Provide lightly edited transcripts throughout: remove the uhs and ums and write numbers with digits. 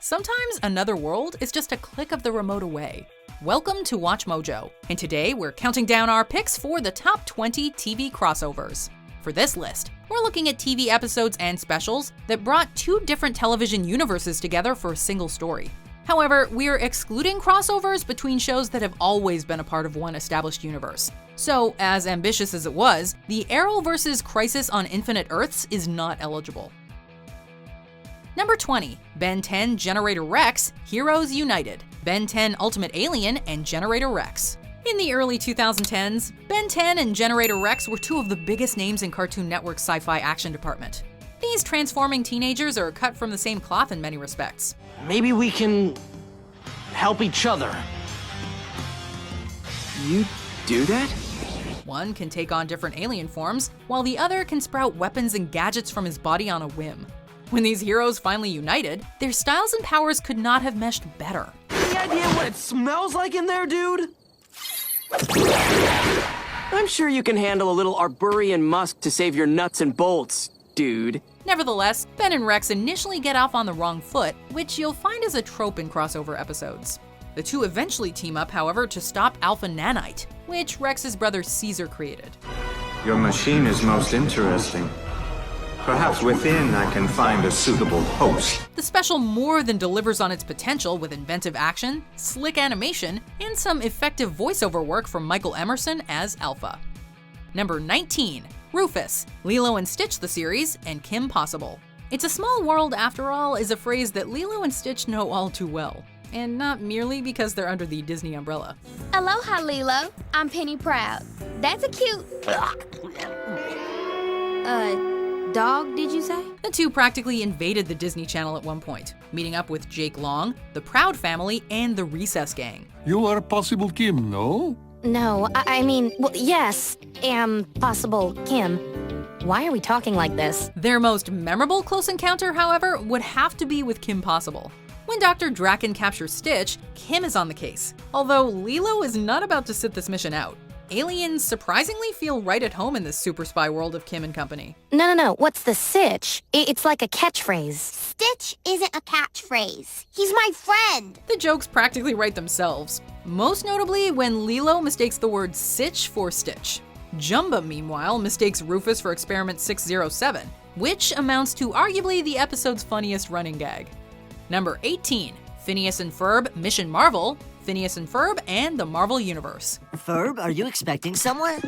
Sometimes another world is just a click of the remote away. Welcome to WatchMojo, and today we're counting down our picks for the top 20 TV crossovers. For this list, we're looking at TV episodes and specials that brought two different television universes together for a single story. However, we're excluding crossovers between shows that have always been a part of one established universe. So, as ambitious as it was, the Arrow vs. Crisis on Infinite Earths is not eligible. Number 20, Ben 10 Generator Rex, Heroes United, Ben 10 Ultimate Alien, and Generator Rex. In the early 2010s, Ben 10 and Generator Rex were two of the biggest names in Cartoon Network's sci-fi action department. These transforming teenagers are cut from the same cloth in many respects. Maybe we can help each other. You do that? One can take on different alien forms, while the other can sprout weapons and gadgets from his body on a whim. When these heroes finally united, their styles and powers could not have meshed better. Any idea what it smells like in there, dude? I'm sure you can handle a little Arborian musk to save your nuts and bolts, dude. Nevertheless, Ben and Rex initially get off on the wrong foot, which you'll find is a trope in crossover episodes. The two eventually team up, however, to stop Alpha Nanite, which Rex's brother Caesar created. Your machine is most interesting. Perhaps within I can find a suitable host. The special more than delivers on its potential with inventive action, slick animation, and some effective voiceover work from Michael Emerson as Alpha. Number 19, Rufus, Lilo and Stitch the series, and Kim Possible. It's a small world after all is a phrase that Lilo and Stitch know all too well, and not merely because they're under the Disney umbrella. Aloha, Lilo. I'm Penny Proud. That's a cute... dog, did you say? The two practically invaded the Disney Channel at one point, meeting up with Jake Long, the Proud family, and the Recess Gang. You are Possible Kim, no? No, well, yes, am Possible Kim. Why are we talking like this? Their most memorable close encounter, however, would have to be with Kim Possible. When Dr. Draken captures Stitch, Kim is on the case, although Lilo is not about to sit this mission out. Aliens surprisingly feel right at home in this super spy world of Kim and company. No, what's the sitch? It's like a catchphrase. Stitch isn't a catchphrase. He's my friend. The jokes practically write themselves, most notably when Lilo mistakes the word sitch for Stitch. Jumba, meanwhile, mistakes Rufus for Experiment 607, which amounts to arguably the episode's funniest running gag. Number 18, Phineas and Ferb Mission Marvel, Phineas and Ferb and the Marvel Universe. Ferb, are you expecting someone?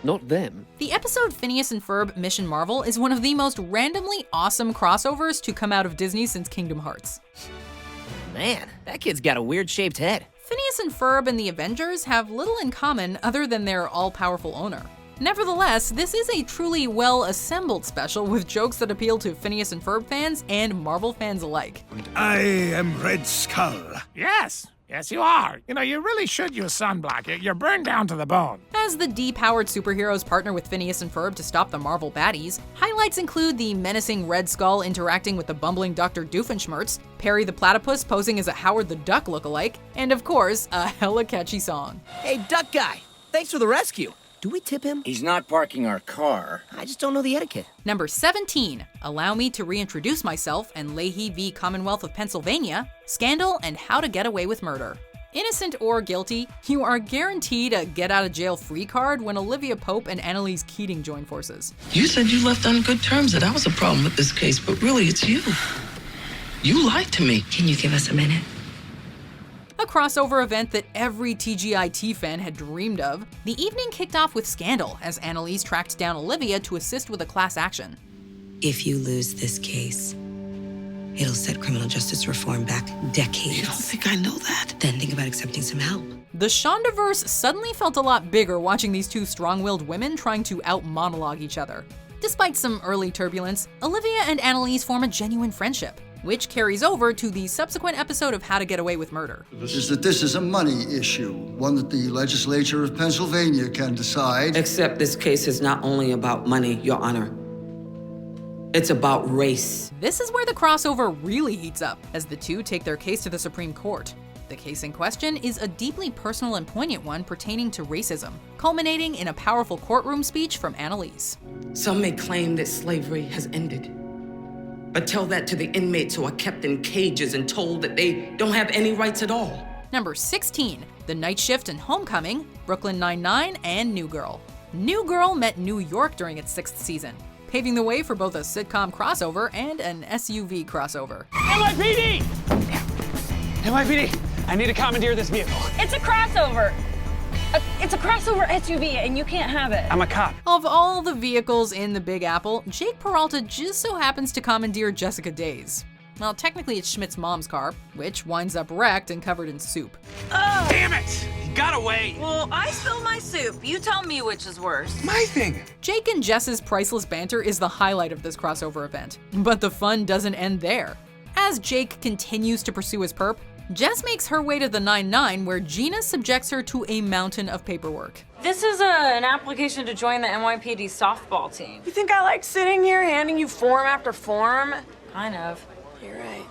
Not them. The episode Phineas and Ferb Mission Marvel is one of the most randomly awesome crossovers to come out of Disney since Kingdom Hearts. Man, that kid's got a weird-shaped head. Phineas and Ferb and the Avengers have little in common other than their all-powerful owner. Nevertheless, this is a truly well-assembled special with jokes that appeal to Phineas and Ferb fans and Marvel fans alike. And I am Red Skull. Yes, you are. You really should use sunblock. You're burned down to the bone. As the depowered superheroes partner with Phineas and Ferb to stop the Marvel baddies, highlights include the menacing Red Skull interacting with the bumbling Dr. Doofenshmirtz, Perry the Platypus posing as a Howard the Duck lookalike, and of course, a hella catchy song. Hey, Duck Guy, thanks for the rescue. Do we tip him? He's not parking our car. I just don't know the etiquette. Number 17, Allow Me to Reintroduce Myself and Leahy v. Commonwealth of Pennsylvania, Scandal and How to Get Away with Murder. Innocent or guilty, you are guaranteed a get-out-of-jail-free card when Olivia Pope and Annalise Keating join forces. You said you left on good terms, that I was a problem with this case, but really it's you. You lied to me. Can you give us a minute? A crossover event that every TGIT fan had dreamed of, the evening kicked off with Scandal as Annalise tracked down Olivia to assist with a class action. If you lose this case, it'll set criminal justice reform back decades. You don't think I know that? Then think about accepting some help. The Shondaverse suddenly felt a lot bigger watching these two strong-willed women trying to out-monologue each other. Despite some early turbulence, Olivia and Annalise form a genuine friendship, which carries over to the subsequent episode of How to Get Away with Murder. Is that this is a money issue, one that the legislature of Pennsylvania can decide. Except this case is not only about money, Your Honor. It's about race. This is where the crossover really heats up, as the two take their case to the Supreme Court. The case in question is a deeply personal and poignant one pertaining to racism, culminating in a powerful courtroom speech from Annalise. Some may claim that slavery has ended. But tell that to the inmates who are kept in cages and told that they don't have any rights at all. Number 16, The Night Shift and Homecoming, Brooklyn Nine-Nine, and New Girl. New Girl met New York during its 6th season, paving the way for both a sitcom crossover and an SUV crossover. NYPD! NYPD, I need to commandeer this vehicle. It's a crossover. It's a crossover SUV, and you can't have it. I'm a cop. Of all the vehicles in the Big Apple, Jake Peralta just so happens to commandeer Jessica Day's. Well, technically it's Schmidt's mom's car, which winds up wrecked and covered in soup. Oh. Damn it! He got away! Well, I spilled my soup. You tell me which is worse. My thing! Jake and Jess's priceless banter is the highlight of this crossover event. But the fun doesn't end there. As Jake continues to pursue his perp, Jess makes her way to the 9-9 where Gina subjects her to a mountain of paperwork. This is an application to join the NYPD softball team. You think I like sitting here handing you form after form? Kind of. You're right.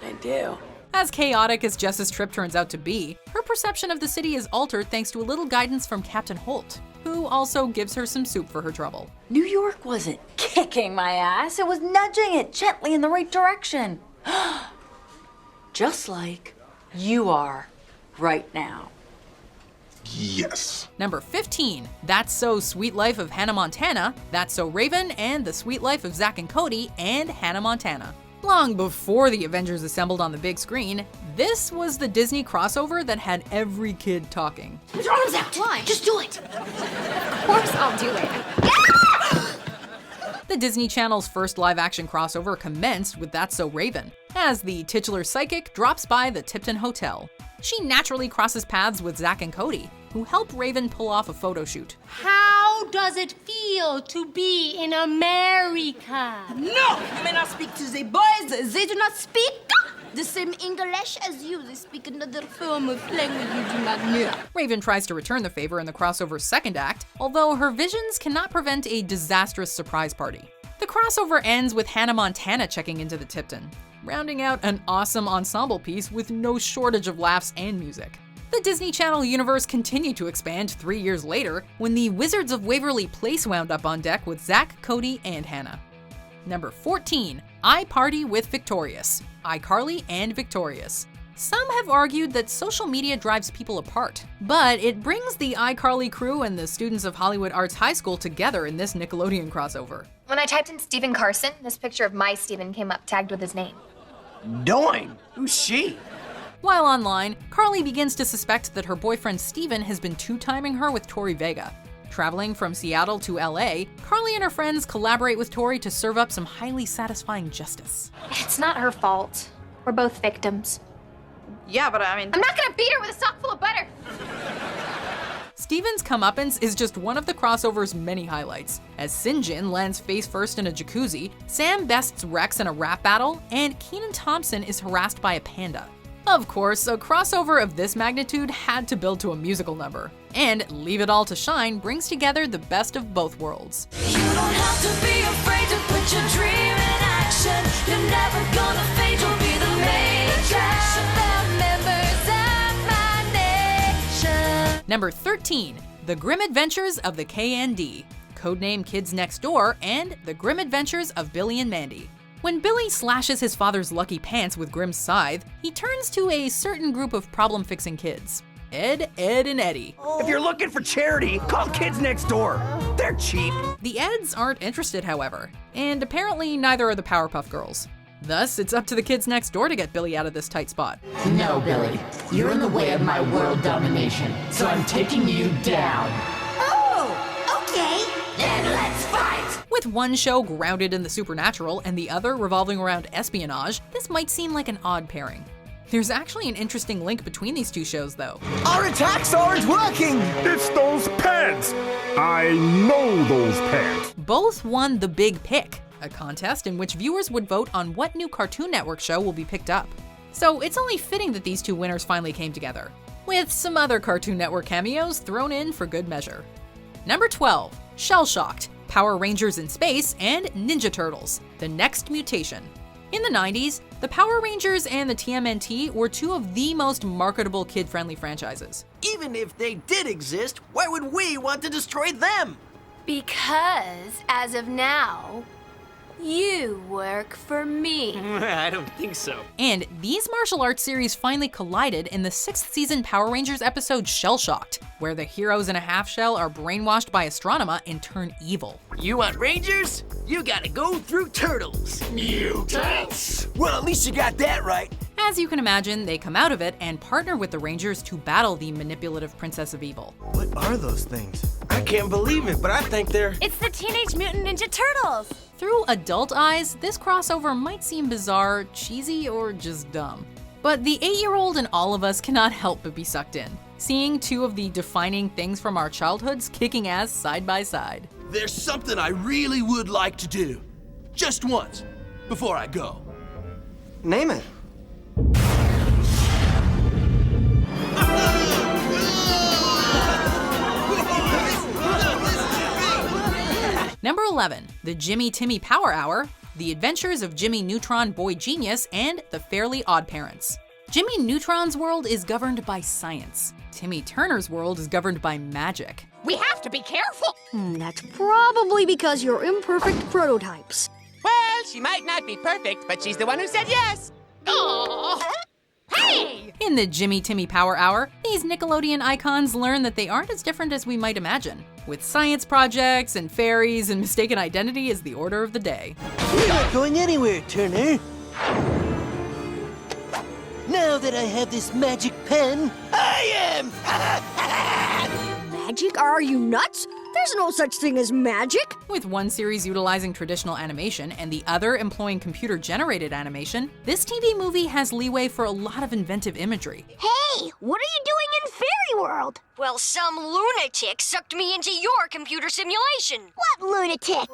I do. As chaotic as Jess's trip turns out to be, her perception of the city is altered thanks to a little guidance from Captain Holt, who also gives her some soup for her trouble. New York wasn't kicking my ass. It was nudging it gently in the right direction. Just like you are right now. Yes. Number 15, That's So Sweet Life of Hannah Montana, That's So Raven, and The Sweet Life of Zack and Cody and Hannah Montana. Long before the Avengers assembled on the big screen, this was the Disney crossover that had every kid talking. Put your arms out. Why? Just do it. Of course I'll do it. The Disney Channel's first live-action crossover commenced with That's So Raven, as the titular psychic drops by the Tipton Hotel. She naturally crosses paths with Zack and Cody, who help Raven pull off a photo shoot. How does it feel to be in America? No! You may not speak to the boys. They do not speak the same English as you. They speak another form of language you do not know. Raven tries to return the favor in the crossover's second act, although her visions cannot prevent a disastrous surprise party. The crossover ends with Hannah Montana checking into the Tipton, rounding out an awesome ensemble piece with no shortage of laughs and music. The Disney Channel universe continued to expand 3 years later when the Wizards of Waverly Place wound up on deck with Zack, Cody, and Hannah. Number 14, iParty with Victorious, iCarly and Victorious. Some have argued that social media drives people apart, but it brings the iCarly crew and the students of Hollywood Arts High School together in this Nickelodeon crossover. When I typed in Stephen Carson, this picture of my Stephen came up tagged with his name. Doing? Who's she? While online, Carly begins to suspect that her boyfriend Steven has been two-timing her with Tori Vega. Traveling from Seattle to LA, Carly and her friends collaborate with Tori to serve up some highly satisfying justice. It's not her fault. We're both victims. Yeah, but I mean... I'm not gonna beat her with a sock full of butter! Steven's comeuppance is just one of the crossover's many highlights, as Sinjin lands face first in a jacuzzi, Sam bests Rex in a rap battle, and Kenan Thompson is harassed by a panda. Of course, a crossover of this magnitude had to build to a musical number, and Leave It All to Shine brings together the best of both worlds. You don't have to be afraid to put your dream in action. You're never gonna fade, you'll be the main attraction. The members of my nation. Number 13, The Grim Adventures of the KND, codename Kids Next Door, and The Grim Adventures of Billy and Mandy. When Billy slashes his father's lucky pants with Grimm's scythe, he turns to a certain group of problem-fixing kids. Ed, and Eddie. If you're looking for charity, call Kids Next Door. They're cheap. The Eds aren't interested, however, and apparently neither are the Powerpuff Girls. Thus, it's up to the kids next door to get Billy out of this tight spot. No, Billy. You're in the way of my world domination, so I'm taking you down. Oh, okay. Then let's fight! With one show grounded in the supernatural and the other revolving around espionage, this might seem like an odd pairing. There's actually an interesting link between these two shows, though. Our attacks aren't working! It's those pants! I know those pants! Both won The Big Pick, a contest in which viewers would vote on what new Cartoon Network show will be picked up. So it's only fitting that these two winners finally came together, with some other Cartoon Network cameos thrown in for good measure. Number 12, Shell Shocked, Power Rangers in Space, and Ninja Turtles, The Next Mutation. In the 90s, the Power Rangers and the TMNT were two of the most marketable kid-friendly franchises. Even if they did exist, why would we want to destroy them? Because, as of now, You work for me. I don't think so. And these martial arts series finally collided in the 6th season Power Rangers episode Shell Shocked, where the heroes in a half shell are brainwashed by Astronema and turn evil. You want Rangers? You gotta go through turtles. Mutants? Well, at least you got that right. As you can imagine, they come out of it and partner with the Rangers to battle the manipulative Princess of Evil. What are those things? I can't believe it, but I think they're... It's the Teenage Mutant Ninja Turtles. Through adult eyes, this crossover might seem bizarre, cheesy, or just dumb. But the 8-year-old in all of us cannot help but be sucked in, seeing two of the defining things from our childhoods kicking ass side by side. There's something I really would like to do. Just once, before I go. Name it. Number 11, the Jimmy Timmy Power Hour, The Adventures of Jimmy Neutron Boy Genius, and The Fairly Odd Parents. Jimmy Neutron's world is governed by science. Timmy Turner's world is governed by magic. We have to be careful. That's probably because you're imperfect prototypes. Well, she might not be perfect, but she's the one who said yes. Oh, hey! In the Jimmy Timmy Power Hour, these Nickelodeon icons learn that they aren't as different as we might imagine, with science projects and fairies and mistaken identity as the order of the day. You're not going anywhere, Turner. Now that I have this magic pen, I am! Magic? Are you nuts? There's no such thing as magic. With one series utilizing traditional animation and the other employing computer-generated animation, this TV movie has leeway for a lot of inventive imagery. Hey, what are you doing in Fairy World? Well, some lunatic sucked me into your computer simulation. What lunatic?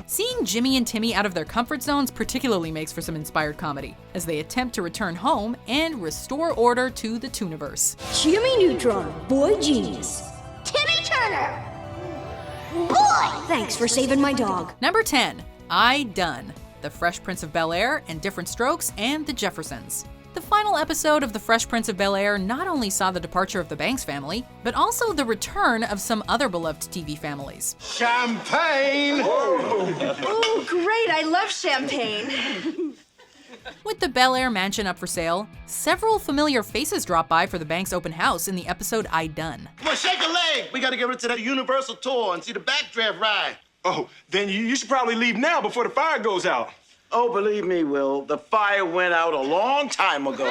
Seeing Jimmy and Timmy out of their comfort zones particularly makes for some inspired comedy, as they attempt to return home and restore order to the Tooniverse. Jimmy Neutron, boy genius. Timmy Turner, boy! Thanks for saving my dog. Number 10, I Done, The Fresh Prince of Bel-Air and Different Strokes and The Jeffersons. The final episode of The Fresh Prince of Bel-Air not only saw the departure of the Banks family, but also the return of some other beloved TV families. Champagne! Oh, great, I love champagne. With the Bel-Air mansion up for sale, several familiar faces drop by for the Banks open house in the episode I Done. Come on, shake a leg! We gotta get rid of that Universal tour and see the backdraft ride. Oh, then you should probably leave now before the fire goes out. Oh, believe me, Will, the fire went out a long time ago.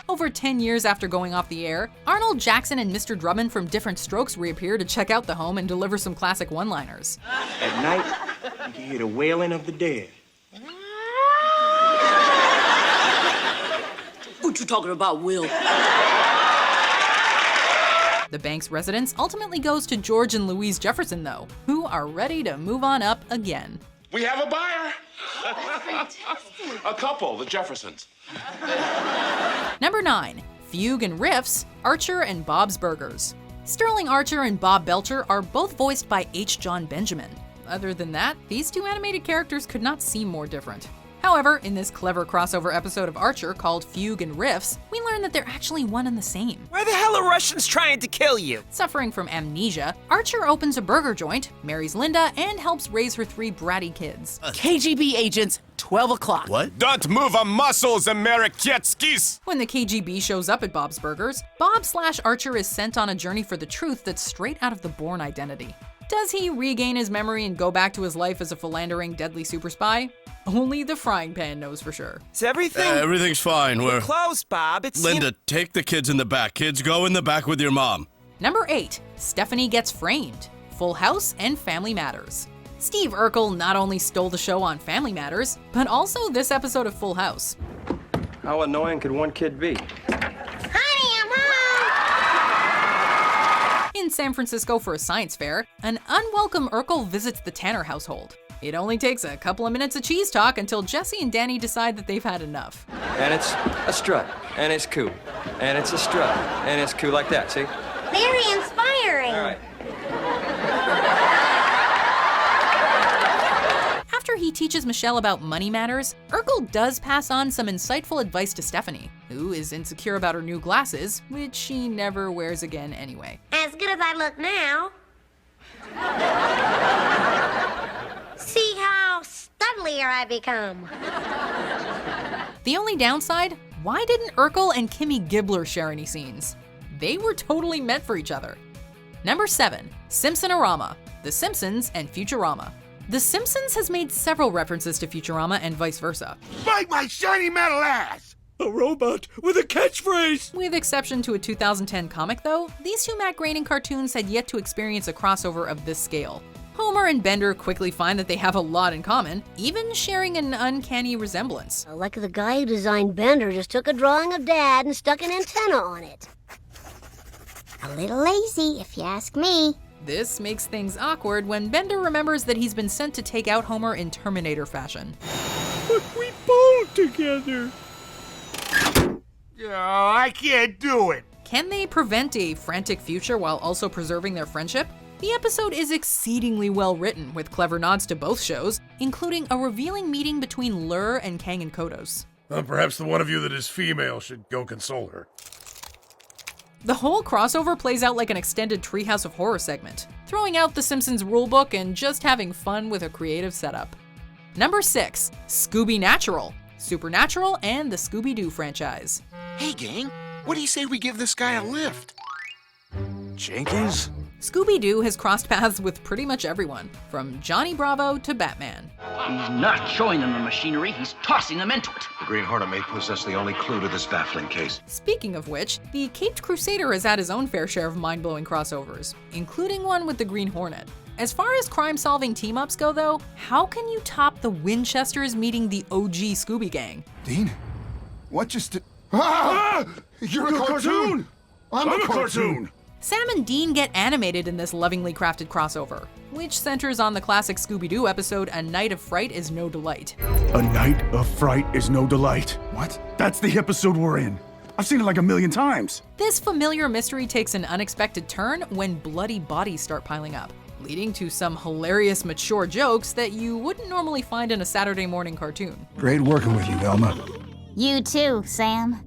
Over 10 years after going off the air, Arnold Jackson and Mr. Drummond from Different Strokes reappear to check out the home and deliver some classic one-liners. At night, you can hear the wailing of the dead. What you talking about, Will? The Banks residence ultimately goes to George and Louise Jefferson, though, who are ready to move on up again. We have a buyer. A couple, the Jeffersons. Number 9, Fugue and Riffs, Archer and Bob's Burgers. Sterling Archer and Bob Belcher are both voiced by H. John Benjamin. Other than that, these two animated characters could not seem more different. However, in this clever crossover episode of Archer called Fugue and Riffs, we learn that they're actually one and the same. Why the hell are Russians trying to kill you? Suffering from amnesia, Archer opens a burger joint, marries Linda, and helps raise her 3 bratty kids. KGB agents, 12 o'clock. What? Don't move a muscles, Ameriketskis! When the KGB shows up at Bob's Burgers, Bob/Archer is sent on a journey for the truth that's straight out of the Bourne Identity. Does he regain his memory and go back to his life as a philandering, deadly super spy? Only the frying pan knows for sure. Is everything? Everything's fine. We're close, Bob. It's Linda, take the kids in the back. Kids, go in the back with your mom. Number 8, Stephanie Gets Framed, Full House and Family Matters. Steve Urkel not only stole the show on Family Matters, but also this episode of Full House. How annoying could one kid be? In San Francisco for a science fair, an unwelcome Urkel visits the Tanner household. It only takes a couple of minutes of cheese talk until Jesse and Danny decide that they've had enough. And it's a strut, and it's cool, and it's a strut, and it's cool like that, see? Very inspiring. All right. After he teaches Michelle about money matters, Urkel does pass on some insightful advice to Stephanie, who is insecure about her new glasses, which she never wears again anyway. As good as I look now. See how studlier I become. The only downside? Why didn't Urkel and Kimmy Gibbler share any scenes? They were totally meant for each other. Number 7, Simpsonorama, The Simpsons and Futurama. The Simpsons has made several references to Futurama and vice versa. Bite my shiny metal ass! A robot with a catchphrase! With exception to a 2010 comic though, these two Matt Groening cartoons had yet to experience a crossover of this scale. Homer and Bender quickly find that they have a lot in common, even sharing an uncanny resemblance. Like the guy who designed Bender just took a drawing of Dad and stuck an antenna on it. A little lazy, if you ask me. This makes things awkward when Bender remembers that he's been sent to take out Homer in Terminator fashion. But we pulled together. Oh, I can't do it. Can they prevent a frantic future while also preserving their friendship? The episode is exceedingly well written, with clever nods to both shows, including a revealing meeting between Lur and Kang and Kodos. Perhaps the one of you that is female should go console her. The whole crossover plays out like an extended Treehouse of Horror segment, throwing out the Simpsons rulebook and just having fun with a creative setup. Number 6, Scoobynatural, Supernatural, and the Scooby-Doo franchise. Hey, gang, what do you say we give this guy a lift? Jenkins? Scooby-Doo has crossed paths with pretty much everyone, from Johnny Bravo to Batman. He's not showing them the machinery, he's tossing them into it. The Green Hornet may possess the only clue to this baffling case. Speaking of which, the Caped Crusader has had his own fair share of mind-blowing crossovers, including one with the Green Hornet. As far as crime-solving team-ups go though, how can you top the Winchesters meeting the OG Scooby Gang? Dean? What just... Ah! You're a cartoon! I'm a cartoon! Sam and Dean get animated in this lovingly crafted crossover, which centers on the classic Scooby-Doo episode A Night of Fright is No Delight. A Night of Fright is No Delight. What? That's the episode we're in. I've seen it like 1,000,000 times. This familiar mystery takes an unexpected turn when bloody bodies start piling up, leading to some hilarious mature jokes that you wouldn't normally find in a Saturday morning cartoon. Great working with you, Velma. You too, Sam.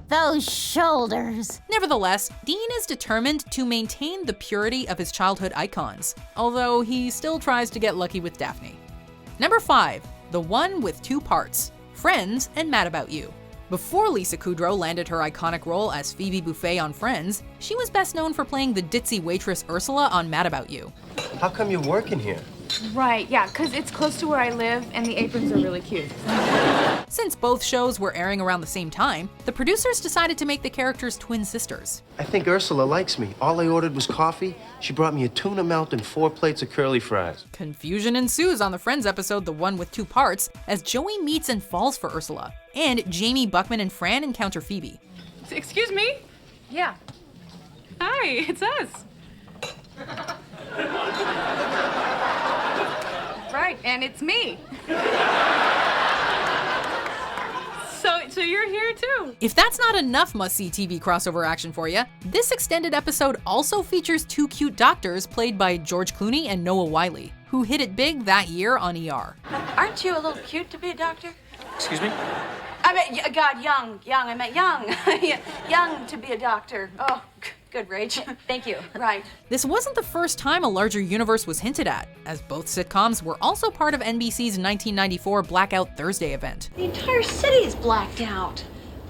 Those shoulders. Nevertheless, Dean is determined to maintain the purity of his childhood icons, although he still tries to get lucky with Daphne. Number 5, the one with two parts, Friends and Mad About You. Before Lisa Kudrow landed her iconic role as Phoebe Buffay on Friends, she was best known for playing the ditzy waitress Ursula on Mad About You. How come you're working here? Right, yeah, because it's close to where I live and the aprons are really cute. Since both shows were airing around the same time, the producers decided to make the characters twin sisters. I think Ursula likes me. All I ordered was coffee. She brought me a tuna melt and 4 plates of curly fries. Confusion ensues on the Friends episode The One with Two Parts as Joey meets and falls for Ursula, and Jamie, Buckman, and Fran encounter Phoebe. Excuse me? Yeah. Hi, it's us. Right, and it's me. So you're here too. If that's not enough must-see TV crossover action for you, this extended episode also features two cute doctors played by George Clooney and Noah Wyle, who hit it big that year on ER. Aren't you a little cute to be a doctor? Excuse me? I meant, God, young. I meant young. Young to be a doctor. Oh, good, Rach. Thank you. Right. This wasn't the first time a larger universe was hinted at, as both sitcoms were also part of NBC's 1994 Blackout Thursday event. The entire city is blacked out.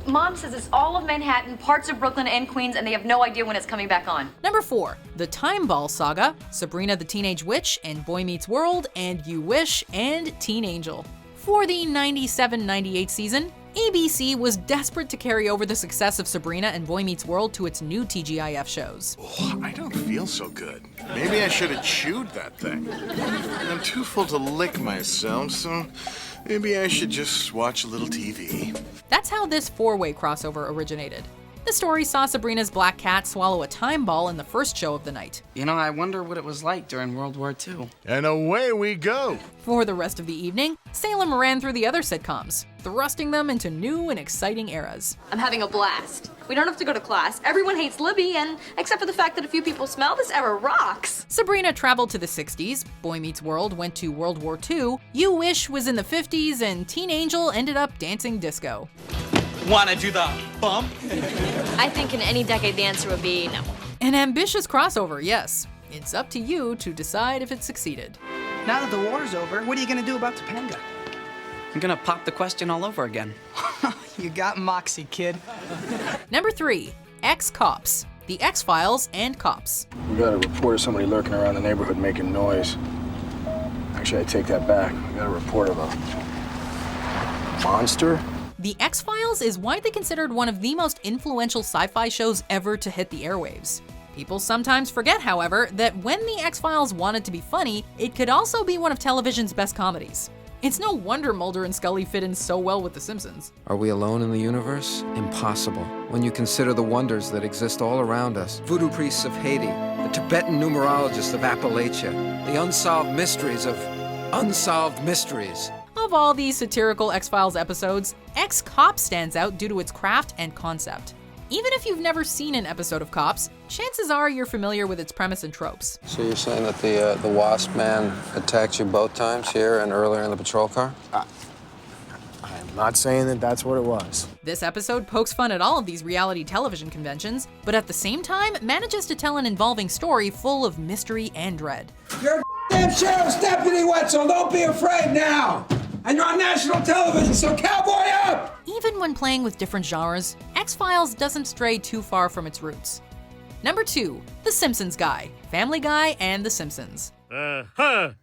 Mom says it's all of Manhattan, parts of Brooklyn and Queens, and they have no idea when it's coming back on. Number 4, The Time Ball Saga, Sabrina the Teenage Witch, and Boy Meets World, and You Wish, and Teen Angel. For the 97-98 season, ABC was desperate to carry over the success of Sabrina and Boy Meets World to its new TGIF shows. Oh, I don't feel so good. Maybe I should have chewed that thing. I'm too full to lick myself, so maybe I should just watch a little TV. That's how this 4-way crossover originated. The story saw Sabrina's black cat swallow a time ball in the first show of the night. You know, I wonder what it was like during World War II. And away we go. For the rest of the evening, Salem ran through the other sitcoms, thrusting them into new and exciting eras. I'm having a blast. We don't have to go to class. Everyone hates Libby, and except for the fact that a few people smell, this era rocks. Sabrina traveled to the 60s, Boy Meets World went to World War II, You Wish was in the 50s, and Teen Angel ended up dancing disco. Wanna do the bump? I think in any decade the answer would be no. An ambitious crossover, yes. It's up to you to decide if it succeeded. Now that the war's over, what are you gonna do about Topanga? I'm gonna pop the question all over again. You got moxie, kid. Number 3, X-Cops. The X-Files and Cops. We got a report of somebody lurking around the neighborhood making noise. Actually, I take that back. We got a report of a monster. The X-Files is widely considered one of the most influential sci-fi shows ever to hit the airwaves. People sometimes forget, however, that when the X-Files wanted to be funny, it could also be one of television's best comedies. It's no wonder Mulder and Scully fit in so well with The Simpsons. Are we alone in the universe? Impossible. When you consider the wonders that exist all around us. Voodoo priests of Haiti, the Tibetan numerologists of Appalachia, the unsolved mysteries of unsolved mysteries. Of all these satirical X-Files episodes, X-Cops stands out due to its craft and concept. Even if you've never seen an episode of Cops, chances are you're familiar with its premise and tropes. So you're saying that the Wasp man attacked you both times here and earlier in the patrol car? I'm not saying that that's what it was. This episode pokes fun at all of these reality television conventions, but at the same time manages to tell an involving story full of mystery and dread. You're a damn sheriff's deputy, Wetzel. Don't be afraid now. And you're on national television, so cowboy up! Even when playing with different genres, X-Files doesn't stray too far from its roots. Number 2, The Simpsons Guy, Family Guy, and The Simpsons.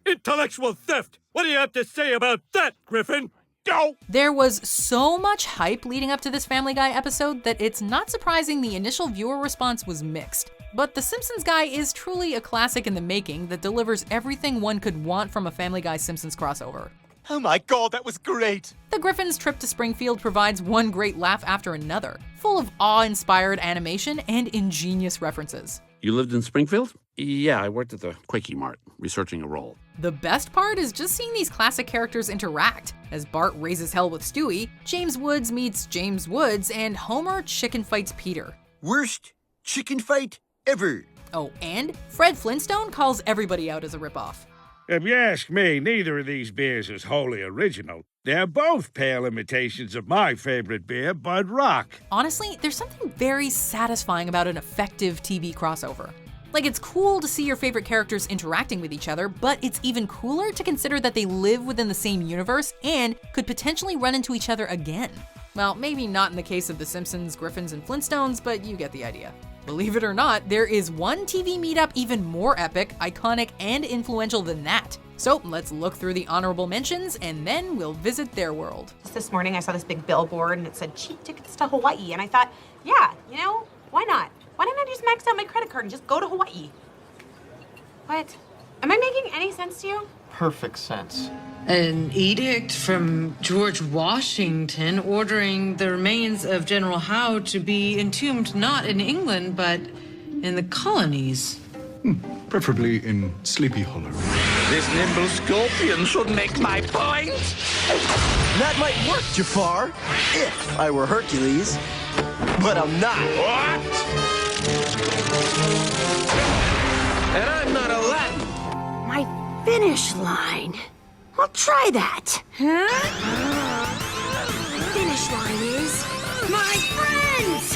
Intellectual theft! What do you have to say about that, Griffin? Go! There was so much hype leading up to this Family Guy episode that it's not surprising the initial viewer response was mixed. But The Simpsons Guy is truly a classic in the making that delivers everything one could want from a Family Guy Simpsons crossover. Oh my god, that was great! The Griffin's trip to Springfield provides one great laugh after another, full of awe-inspired animation and ingenious references. You lived in Springfield? Yeah, I worked at the Quickie Mart, researching a role. The best part is just seeing these classic characters interact. As Bart raises hell with Stewie, James Woods meets James Woods, and Homer chicken fights Peter. Worst chicken fight ever. Oh, and Fred Flintstone calls everybody out as a ripoff. If you ask me, neither of these beers is wholly original. They're both pale imitations of my favorite beer, Bud Rock. Honestly, there's something very satisfying about an effective TV crossover. Like, it's cool to see your favorite characters interacting with each other, but it's even cooler to consider that they live within the same universe and could potentially run into each other again. Well, maybe not in the case of The Simpsons, Griffins, and Flintstones, but you get the idea. Believe it or not, there is one TV meetup even more epic, iconic, and influential than that. So let's look through the honorable mentions and then we'll visit their world. This morning I saw this big billboard and it said cheap tickets to Hawaii, and I thought, yeah, you know, why not? Why didn't I just max out my credit card and just go to Hawaii? What? Am I making any sense to you? Perfect sense. An edict from George Washington ordering the remains of General Howe to be entombed not in England, but in the colonies. Preferably in Sleepy Hollow. This nimble scorpion should make my point. That might work, Jafar, if I were Hercules. But I'm not. What? And I'm not Aladdin. My finish line. I'll try that. Huh? Finish line is my friends.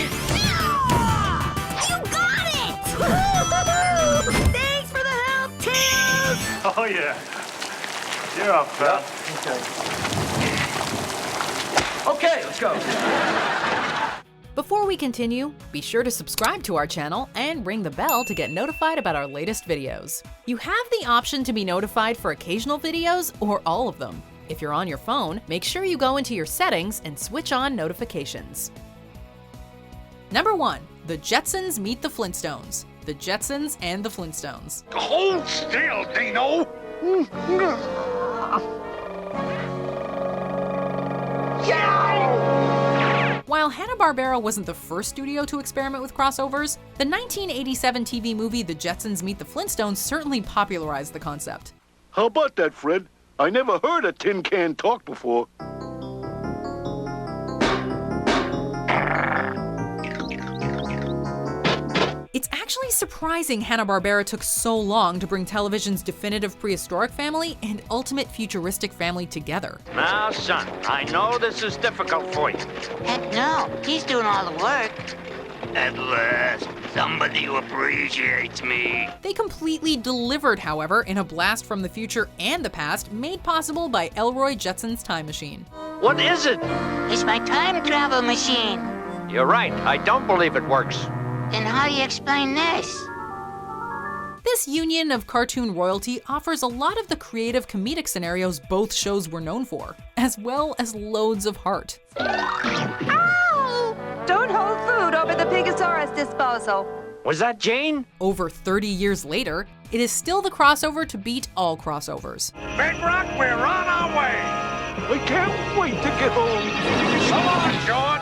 You got it! Woo-hoo-hoo! Thanks for the help, Tails. Oh, yeah. You're up, pal. Okay, let's go. Before we continue, be sure to subscribe to our channel and ring the bell to get notified about our latest videos. You have the option to be notified for occasional videos or all of them. If you're on your phone, make sure you go into your settings and switch on notifications. Number 1, The Jetsons Meet the Flintstones. The Jetsons and the Flintstones. Hold still, Dino! While Hanna-Barbera wasn't the first studio to experiment with crossovers, the 1987 TV movie The Jetsons Meet the Flintstones certainly popularized the concept. How about that, Fred? I never heard a tin can talk before. It's actually surprising Hanna-Barbera took so long to bring television's definitive prehistoric family and ultimate futuristic family together. Now, son, I know this is difficult for you. Heck no, he's doing all the work. At last, somebody who appreciates me. They completely delivered, however, in a blast from the future and the past made possible by Elroy Jetson's time machine. What is it? It's my time travel machine. You're right, I don't believe it works. Then how do you explain this? This union of cartoon royalty offers a lot of the creative comedic scenarios both shows were known for, as well as loads of heart. Don't hold food over the Pigosaurus disposal. Was that Jane? Over 30 years later, it is still the crossover to beat all crossovers. Big Rock, we're on our way. We can't wait to get home. So long, Sean.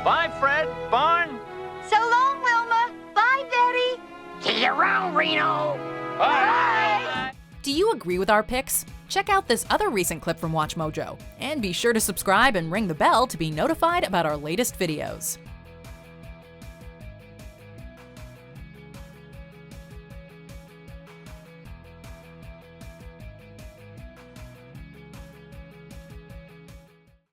Bye, Fred. Barn. So long, Wilma. Bye, Betty. See you around, Reno. Bye. Do you agree with our picks? Check out this other recent clip from WatchMojo, and be sure to subscribe and ring the bell to be notified about our latest videos.